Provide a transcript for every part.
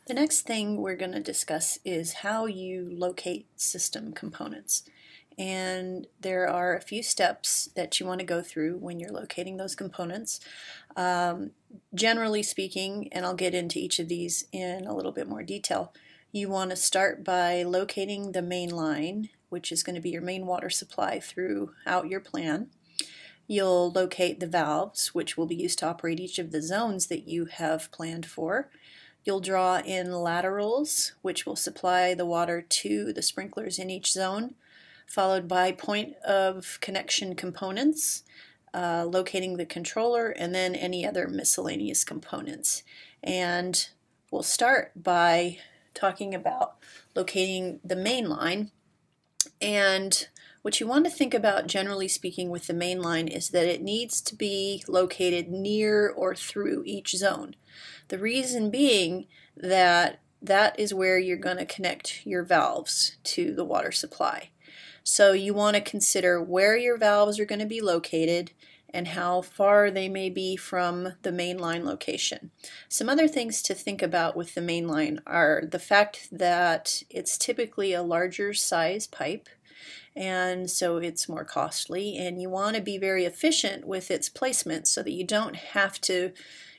The next thing we're going to discuss is how you locate system components. And there are a few steps that you want to go through when you're locating those components. Generally speaking, and I'll get into each of these in a little bit more detail, you want to start by locating the main line, which is going to be your main water supply throughout your plan. You'll locate the valves, which will be used to operate each of the zones that you have planned for. You'll draw in laterals, which will supply the water to the sprinklers in each zone, followed by point of connection components, locating the controller, and then any other miscellaneous components. And we'll start by talking about locating the main line. And what you want to think about, generally speaking, with the main line is that it needs to be located near or through each zone. The reason being that that is where you're going to connect your valves to the water supply. So you want to consider where your valves are going to be located and how far they may be from the main line location. Some other things to think about with the main line are the fact that it's typically a larger size pipe, and so it's more costly, and you want to be very efficient with its placement so that you don't have to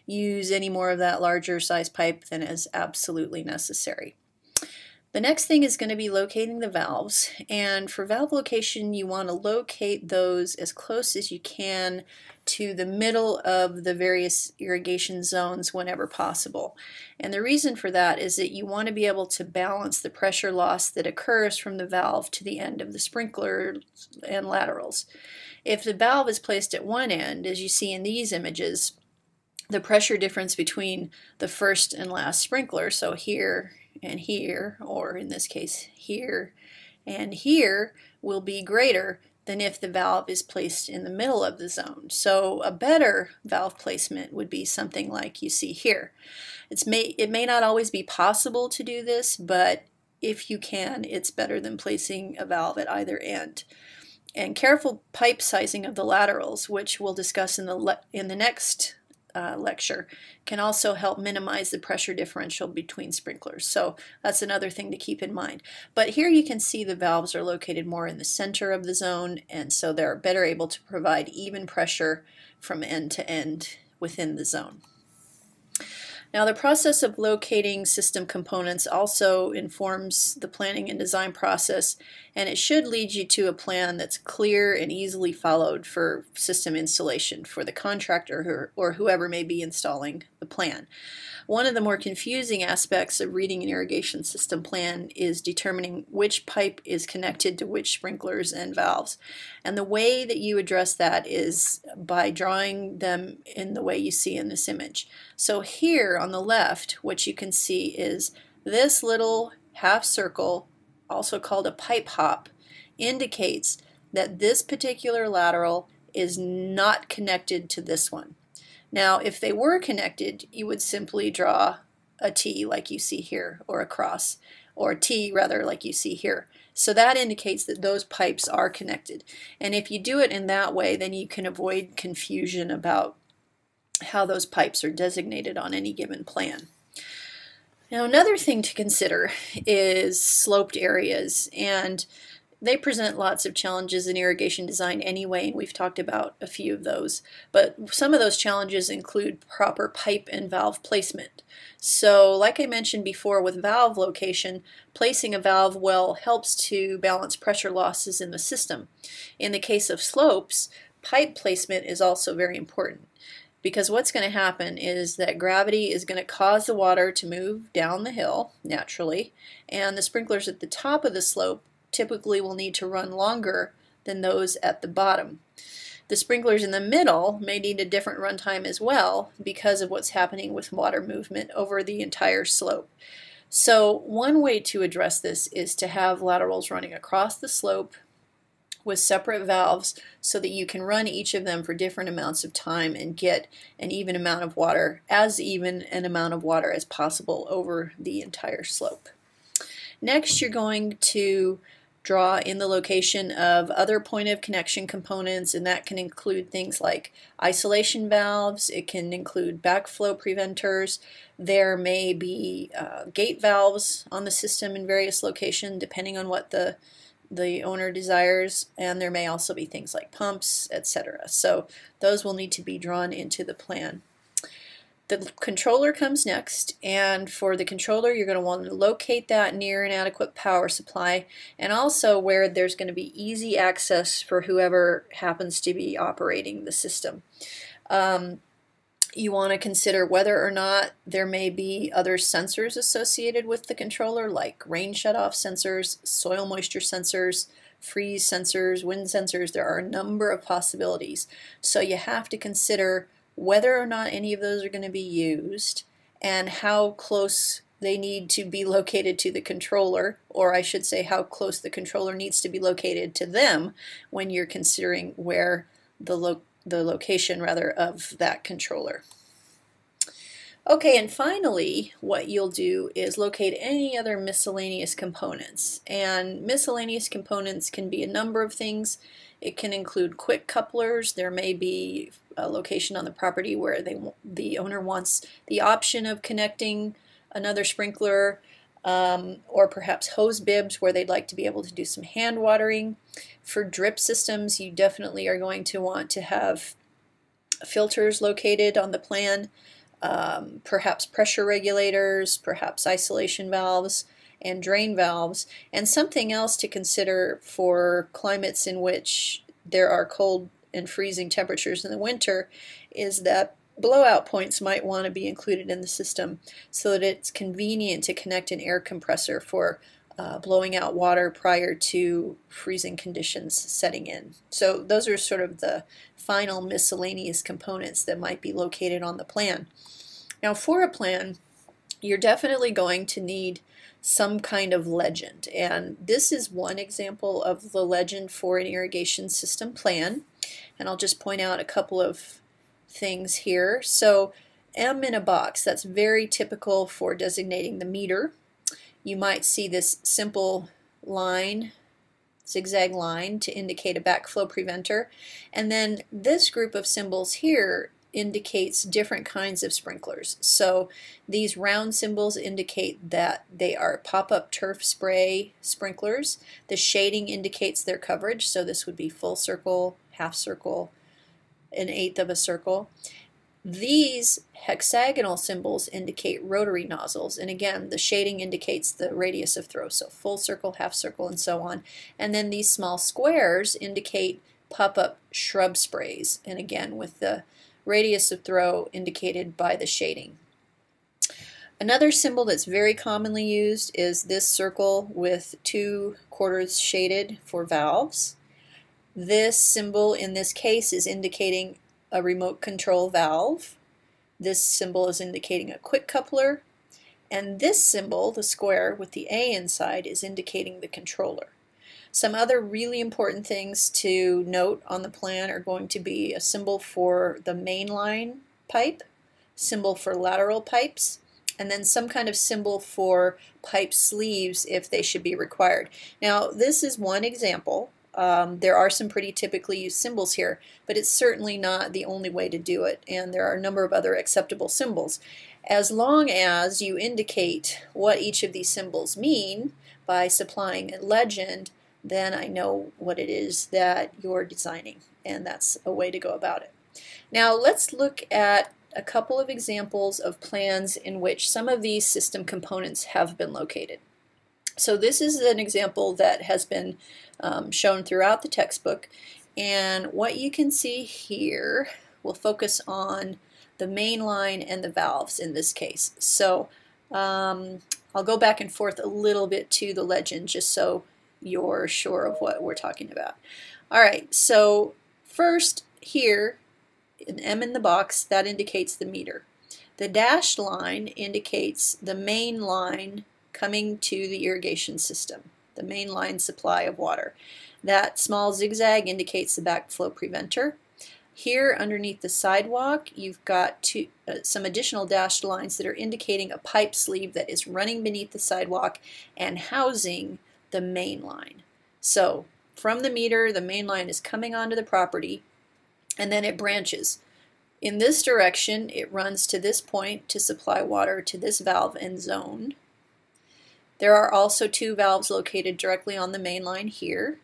use any more of that larger size pipe than is absolutely necessary. The next thing is going to be locating the valves, and for valve location you want to locate those as close as you can to the middle of the various irrigation zones whenever possible. And the reason for that is that you want to be able to balance the pressure loss that occurs from the valve to the end of the sprinkler and laterals. If the valve is placed at one end, as you see in these images, the pressure difference between the first and last sprinkler, so here and here, or in this case here and here, will be greater than if the valve is placed in the middle of the zone. So a better valve placement would be something like you see here. It may not always be possible to do this, but if you can, it's better than placing a valve at either end. And careful pipe sizing of the laterals, which we'll discuss in the next lecture, can also help minimize the pressure differential between sprinklers. So that's another thing to keep in mind. But here you can see the valves are located more in the center of the zone, and so they're better able to provide even pressure from end to end within the zone. Now, the process of locating system components also informs the planning and design process, and it should lead you to a plan that's clear and easily followed for system installation for the contractor or whoever may be installing the plan. One of the more confusing aspects of reading an irrigation system plan is determining which pipe is connected to which sprinklers and valves. And the way that you address that is by drawing them in the way you see in this image. So here on the left, what you can see is this little half circle, also called a pipe hop, indicates that this particular lateral is not connected to this one. Now, if they were connected, you would simply draw a T like you see here, or a cross, or a T rather like you see here. So that indicates that those pipes are connected. And if you do it in that way, then you can avoid confusion about how those pipes are designated on any given plan. Now, another thing to consider is sloped areas, and they present lots of challenges in irrigation design anyway, and we've talked about a few of those. But some of those challenges include proper pipe and valve placement. So like I mentioned before with valve location, placing a valve well helps to balance pressure losses in the system. In the case of slopes, pipe placement is also very important, because what's going to happen is that gravity is going to cause the water to move down the hill naturally, and the sprinklers at the top of the slope typically will need to run longer than those at the bottom. The sprinklers in the middle may need a different runtime as well because of what's happening with water movement over the entire slope. So one way to address this is to have laterals running across the slope with separate valves so that you can run each of them for different amounts of time and get an even amount of water, as even an amount of water as possible over the entire slope. Next, you're going to draw in the location of other point of connection components, and that can include things like isolation valves, it can include backflow preventers, there may be gate valves on the system in various locations depending on what the owner desires, and there may also be things like pumps, etc. So those will need to be drawn into the plan. The controller comes next, and for the controller you're going to want to locate that near an adequate power supply and also where there's going to be easy access for whoever happens to be operating the system. You want to consider whether or not there may be other sensors associated with the controller, like rain shutoff sensors, soil moisture sensors, freeze sensors, wind sensors. There are a number of possibilities. So you have to consider whether or not any of those are going to be used and how close they need to be located to the controller, or I should say how close the controller needs to be located to them when you're considering where the location rather of that controller. Okay, and finally what you'll do is locate any other miscellaneous components, and miscellaneous components can be a number of things. It can include quick couplers. There may be a location on the property where the owner wants the option of connecting another sprinkler, or perhaps hose bibs where they'd like to be able to do some hand watering. For drip systems, you definitely are going to want to have filters located on the plan, perhaps pressure regulators, perhaps isolation valves and drain valves. And something else to consider for climates in which there are cold and freezing temperatures in the winter is that blowout points might want to be included in the system so that it's convenient to connect an air compressor for blowing out water prior to freezing conditions setting in. So those are sort of the final miscellaneous components that might be located on the plan. Now for a plan, you're definitely going to need some kind of legend, and this is one example of the legend for an irrigation system plan, and I'll just point out a couple of things here. So M in a box, that's very typical for designating the meter. You might see this simple line, zigzag line, to indicate a backflow preventer, and then this group of symbols here indicates different kinds of sprinklers. So these round symbols indicate that they are pop-up turf spray sprinklers. The shading indicates their coverage, so this would be full circle, half circle, an eighth of a circle. These hexagonal symbols indicate rotary nozzles, and again the shading indicates the radius of throw, so full circle, half circle, and so on. And then these small squares indicate pop-up shrub sprays, and again with the radius of throw indicated by the shading. Another symbol that's very commonly used is this circle with 2 quarters shaded for valves. This symbol in this case is indicating a remote control valve. This symbol is indicating a quick coupler, and this symbol, the square with the A inside, is indicating the controller. Some other really important things to note on the plan are going to be a symbol for the mainline pipe, symbol for lateral pipes, and then some kind of symbol for pipe sleeves if they should be required. Now this is one example. There are some pretty typically used symbols here, but it's certainly not the only way to do it, and there are a number of other acceptable symbols. As long as you indicate what each of these symbols mean by supplying a legend, then I know what it is that you're designing, and that's a way to go about it. Now let's look at a couple of examples of plans in which some of these system components have been located. So this is an example that has been shown throughout the textbook, and what you can see here will focus on the main line and the valves in this case. So I'll go back and forth a little bit to the legend just so you're sure of what we're talking about. Alright, so first here, an M in the box, that indicates the meter. The dashed line indicates the main line coming to the irrigation system, the main line supply of water. That small zigzag indicates the backflow preventer. Here underneath the sidewalk you've got some additional dashed lines that are indicating a pipe sleeve that is running beneath the sidewalk and housing the main line. So from the meter, the main line is coming onto the property, and then it branches. In this direction, it runs to this point to supply water to this valve and zone. There are also 2 valves located directly on the main line here.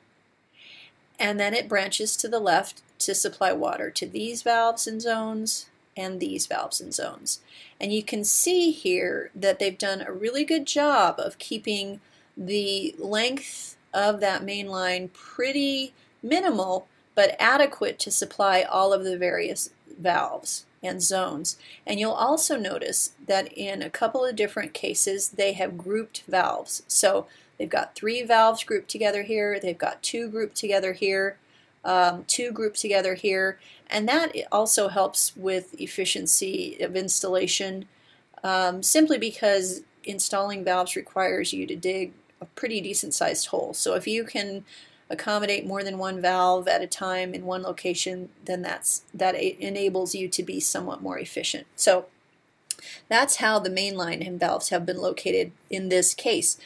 And then it branches to the left to supply water to these valves and zones and these valves and zones. And you can see here that they've done a really good job of keeping the length of that main line pretty minimal, but adequate to supply all of the various valves and zones. And you'll also notice that in a couple of different cases they have grouped valves. So they've got 3 valves grouped together here, they've got 2 grouped together here, 2 grouped together here, and that also helps with efficiency of installation, simply because installing valves requires you to dig a pretty decent sized hole. So if you can accommodate more than 1 valve at a time in one location, then that enables you to be somewhat more efficient. So that's how the main line and valves have been located in this case.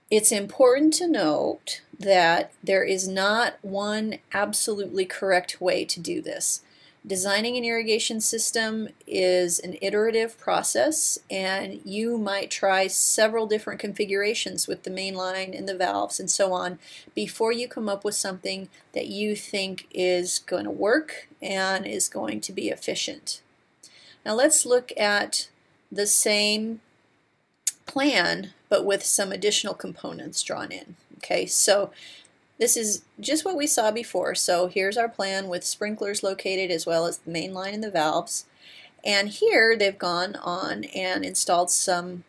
It's important to note that there is not one absolutely correct way to do this. Designing an irrigation system is an iterative process, and you might try several different configurations with the main line and the valves and so on before you come up with something that you think is going to work and is going to be efficient. Now let's look at the same plan but with some additional components drawn in. Okay, so this is just what we saw before. So here's our plan with sprinklers located as well as the main line and the valves. And here they've gone on and installed some,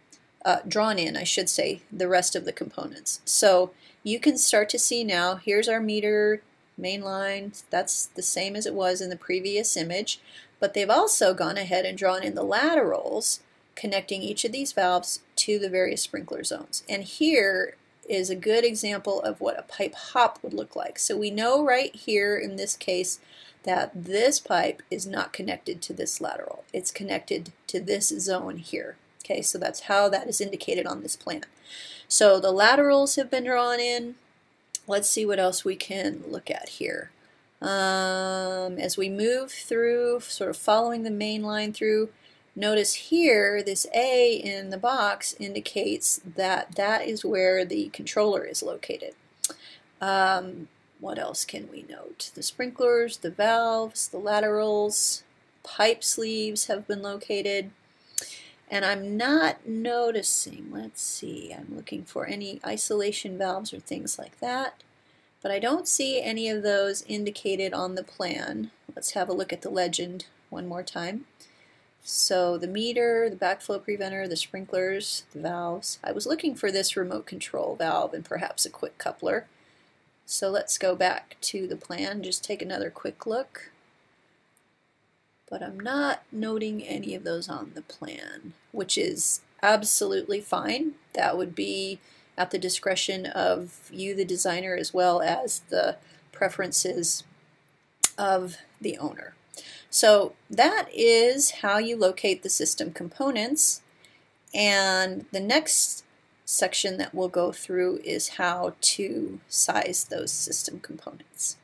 drawn in, I should say, the rest of the components. So you can start to see now, here's our meter, main line, that's the same as it was in the previous image, but they've also gone ahead and drawn in the laterals connecting each of these valves to the various sprinkler zones. And here is a good example of what a pipe hop would look like. So we know right here in this case that this pipe is not connected to this lateral. It's connected to this zone here. Okay, so that's how that is indicated on this plan. So the laterals have been drawn in. Let's see what else we can look at here. As we move through, sort of following the main line through, notice here this A in the box indicates that that is where the controller is located. What else can we note? The sprinklers, the valves, the laterals, pipe sleeves have been located. And I'm not noticing, let's see, I'm looking for any isolation valves or things like that. But I don't see any of those indicated on the plan. Let's have a look at the legend one more time. So the meter, the backflow preventer, the sprinklers, the valves. I was looking for this remote control valve and perhaps a quick coupler. So let's go back to the plan, just take another quick look. But I'm not noting any of those on the plan, which is absolutely fine. That would be at the discretion of you, the designer, as well as the preferences of the owner. So that is how you locate the system components, and the next section that we'll go through is how to size those system components.